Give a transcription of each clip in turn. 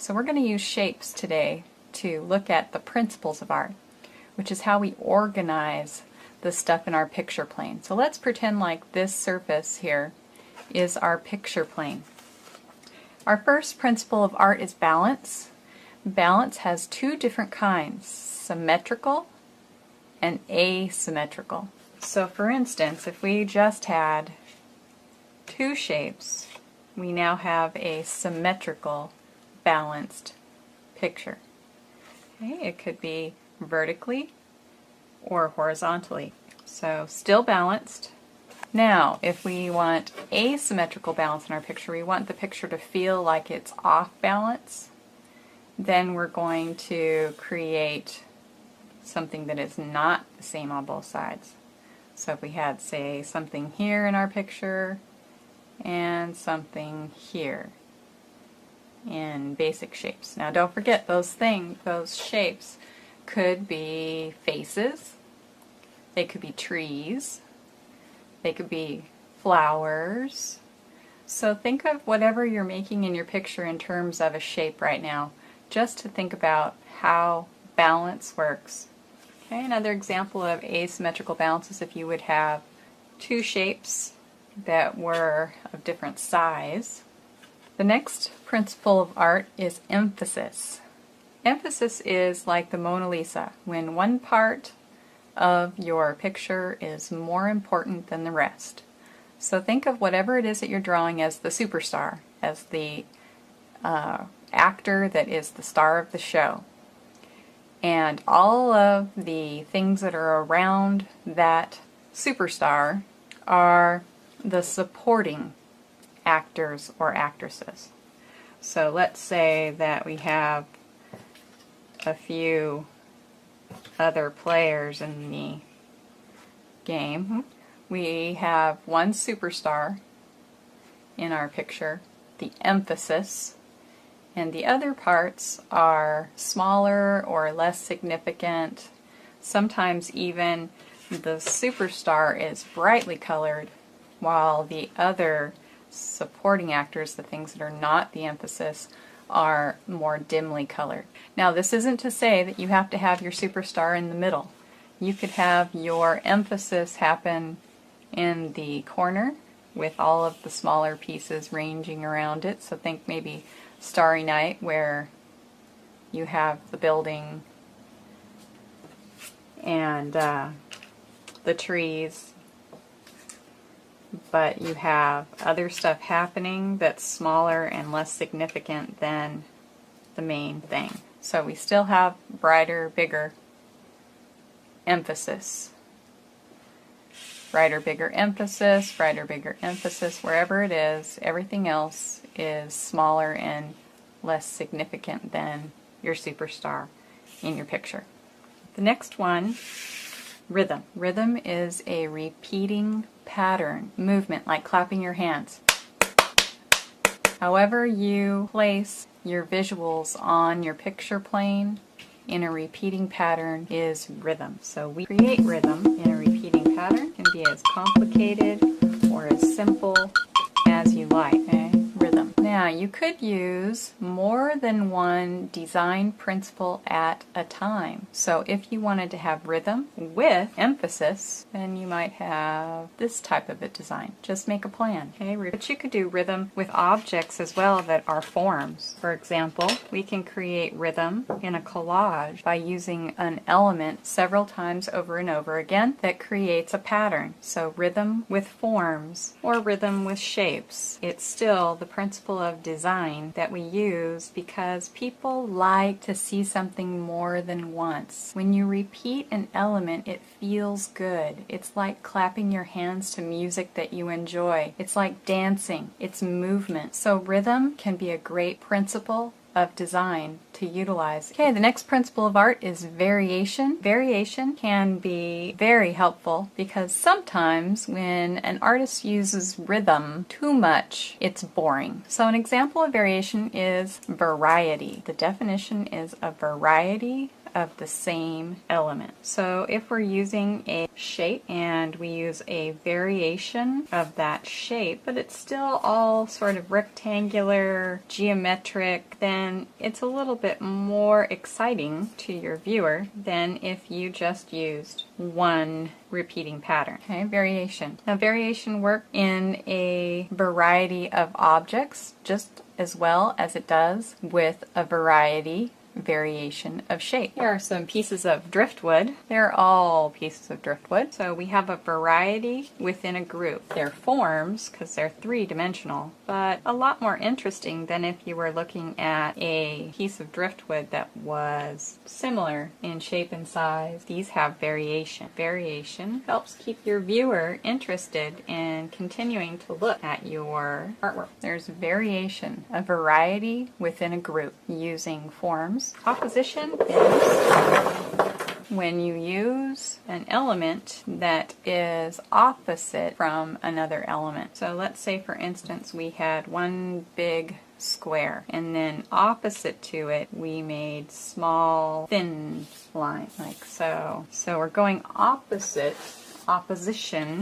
So we're going to use shapes today to look at the principles of art, which is how we organize the stuff in our picture plane. So let's pretend like this surface here is our picture plane. Our first principle of art is balance. Balance has two different kinds, symmetrical and asymmetrical. So for instance, if we just had two shapes, we now have a symmetrical, balanced picture. Okay, it could be vertically or horizontally. So still balanced. Now, if we want asymmetrical balance in our picture, we want the picture to feel like it's off balance, then we're going to create something that is not the same on both sides. So if we had, say, something here in our picture and something here in basic shapes. Now don't forget those shapes could be faces, they could be trees, they could be flowers. So think of whatever you're making in your picture in terms of a shape right now, just to think about how balance works. Okay, another example of asymmetrical balance is if you would have two shapes that were of different size. The next principle of art is emphasis. Emphasis is like the Mona Lisa, when one part of your picture is more important than the rest. So think of whatever it is that you're drawing as the superstar, as the actor that is the star of the show. And all of the things that are around that superstar are the supporting actors or actresses. So let's say that we have a few other players in the game. We have one superstar in our picture, the emphasis, and the other parts are smaller or less significant. Sometimes even the superstar is brightly colored while the other supporting actors, the things that are not the emphasis, are more dimly colored. Now this isn't to say that you have to have your superstar in the middle. You could have your emphasis happen in the corner with all of the smaller pieces ranging around it. So think maybe Starry Night, where you have the building and the trees, but you have other stuff happening that's smaller and less significant than the main thing. So we still have brighter, bigger emphasis. Brighter, bigger emphasis, brighter, bigger emphasis, wherever it is, everything else is smaller and less significant than your superstar in your picture. The next one, rhythm. Rhythm is a repeating pattern, movement, like clapping your hands. However you place your visuals on your picture plane in a repeating pattern is rhythm. So we create rhythm in a repeating pattern. It can be as complicated or as simple as you like. Okay? Rhythm. Now you could use more than one design principle at a time. So if you wanted to have rhythm with emphasis, then you might have this type of a design. Just make a plan. Okay? But you could do rhythm with objects as well that are forms. For example, we can create rhythm in a collage by using an element several times over and over again that creates a pattern. So rhythm with forms or rhythm with shapes. It's still the principle of design that we use because people like to see something more than once. When you repeat an element, it feels good. It's like clapping your hands to music that you enjoy. It's like dancing. It's movement. So rhythm can be a great principle of design to utilize. Okay, the next principle of art is variation. Variation can be very helpful because sometimes when an artist uses rhythm too much, it's boring. So an example of variation is variety. The definition is a variety of the same element. So if we're using a shape and we use a variation of that shape, but it's still all sort of rectangular, geometric, then it's a little bit more exciting to your viewer than if you just used one repeating pattern. Okay, variation. Now variation works in a variety of objects just as well as it does with a variation of shape. Here are some pieces of driftwood. They're all pieces of driftwood. So we have a variety within a group. They're forms because they're three-dimensional, but a lot more interesting than if you were looking at a piece of driftwood that was similar in shape and size. These have variation. Variation helps keep your viewer interested in continuing to look at your artwork. There's variation, a variety within a group using forms. Opposition is when you use an element that is opposite from another element. So let's say, for instance, we had one big square, and then opposite to it we made small thin lines, like so. So we're going opposition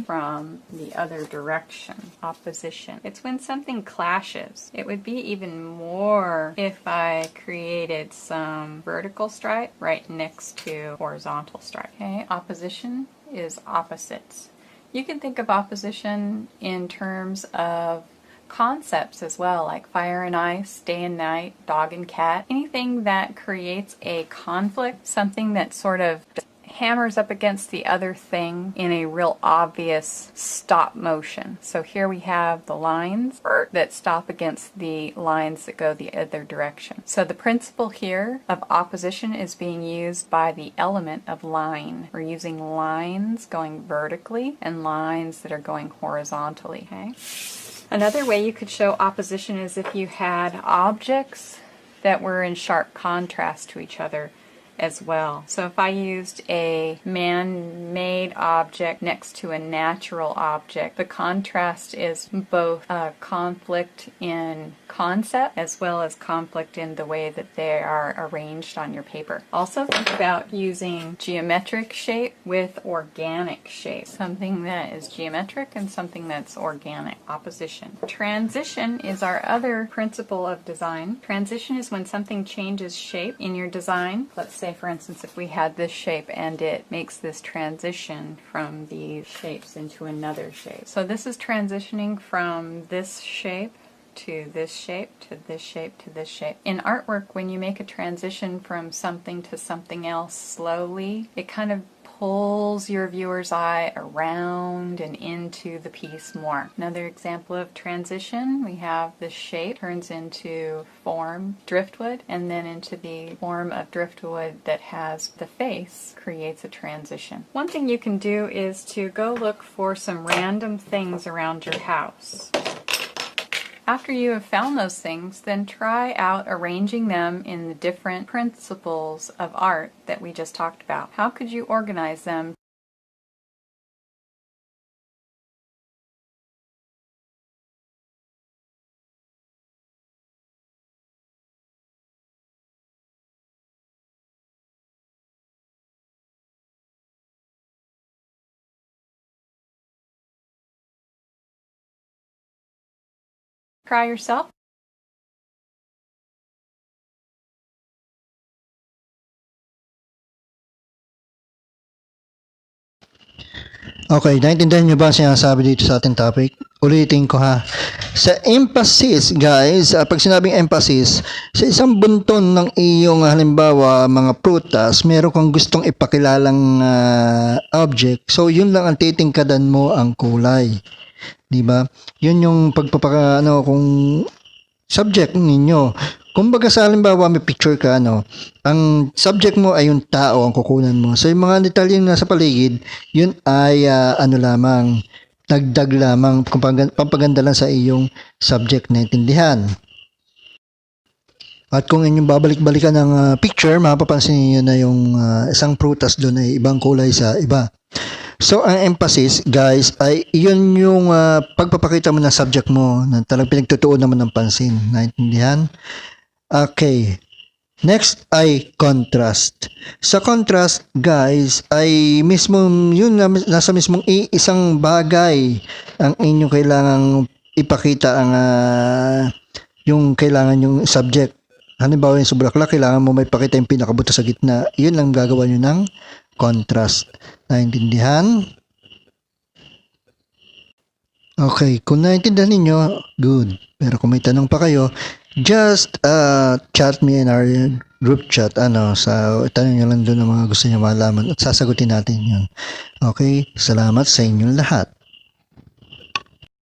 from the other direction. Opposition. It's when something clashes. It would be even more if I created some vertical stripe right next to horizontal stripe. Okay, opposition is opposites. You can think of opposition in terms of concepts as well, like fire and ice, day and night, dog and cat. Anything that creates a conflict, something that sort of hammers up against the other thing in a real obvious stop motion. So here we have the lines that stop against the lines that go the other direction. So the principle here of opposition is being used by the element of line. We're using lines going vertically and lines that are going horizontally. Okay? Another way you could show opposition is if you had objects that were in sharp contrast to each other as well. So if I used a man-made object next to a natural object, the contrast is both a conflict in concept as well as conflict in the way that they are arranged on your paper. Also think about using geometric shape with organic shape. Something that is geometric and something that's organic. Opposition. Transition is our other principle of design. Transition is when something changes shape in your design. Let's say, for instance, if we had this shape and it makes this transition from these shapes into another shape. So this is transitioning from this shape to this shape to this shape to this shape. In artwork, when you make a transition from something to something else slowly, it kind of pulls your viewer's eye around and into the piece more. Another example of transition, we have the shape turns into form driftwood, and then into the form of driftwood that has the face creates a transition. One thing you can do is to go look for some random things around your house. After you have found those things, then try out arranging them in the different principles of art that we just talked about. How could you organize them? Try yourself. Okay, naintindihan niyo ba ang sinasabi dito sa ating topic? Ulitin ko ha. Sa emphasis, guys, pag sinabing emphasis, sa isang bunton ng iyong halimbawa mga prutas, meron kang gustong ipakilalang object. So, yun lang ang titingkadan mo ang kulay. 'Di ba? Yun yung kung subject ninyo. Kumbaga sa halimbawa may picture ka, ang subject mo ay yung tao ang kukunan mo. So yung mga detalyeng nasa paligid, yun ay lamang, dagdag lamang, pampaganda lang sa iyong subject na intindihan. At kung inyong babalik-balikan ng picture, mapapansin niyo na yung isang prutas doon ay ibang kulay sa iba. So, ang emphasis, guys, ay yun yung pagpapakita mo ng subject mo na talagang pinagtutuon naman ng pansin. Naintindihan? Okay. Next ay contrast. Sa contrast, guys, ay mismo yun nasa mismong isang bagay ang inyong kailangang ipakita ang yung kailangan yung subject. Halimbawa yung sa bulaklak, kailangan mo may pakita yung pinakabuto sa gitna. Yun lang gagawa nyo ng contrast. Naintindihan? Okay, kung naintindihan ninyo, good. Pero kung may tanong pa kayo, just chat me in our group chat. Sa tanong nyo lang doon ang mga gusto nyo malaman at sasagutin natin yun. Okay, salamat sa inyong lahat.